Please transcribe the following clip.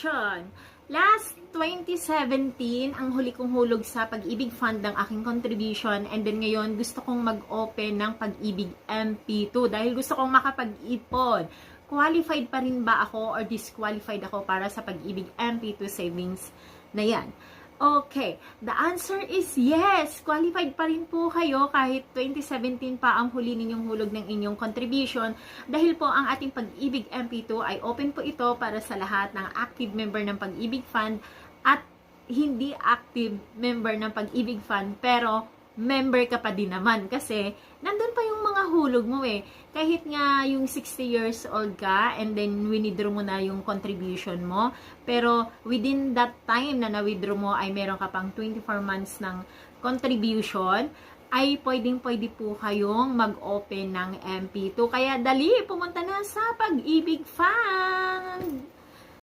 question. Last 2017, ang huli kong hulog sa Pag-ibig Fund ng aking contribution, and then ngayon gusto kong mag-open ng Pag-ibig MP2 dahil gusto kong makapag-ipon. Qualified pa rin ba ako or disqualified ako para sa Pag-ibig MP2 savings na yan? Okay, the answer is yes. Qualified pa rin po kayo kahit 2017 pa ang huli ninyong hulog ng inyong contribution dahil po ang ating Pag-ibig MP2 ay open po ito para sa lahat ng active member ng Pag-ibig Fund at hindi active member ng Pag-ibig Fund pero member ka pa din naman kasi nandun pa yung mga hulog mo eh. Kahit nga yung 60 years old ka and then winidraw mo na yung contribution mo, pero within that time na na-withdraw mo ay meron ka pang 24 months ng contribution, ay pwede po kayong mag-open ng MP2. Kaya dali, pumunta na sa Pag-ibig Fund!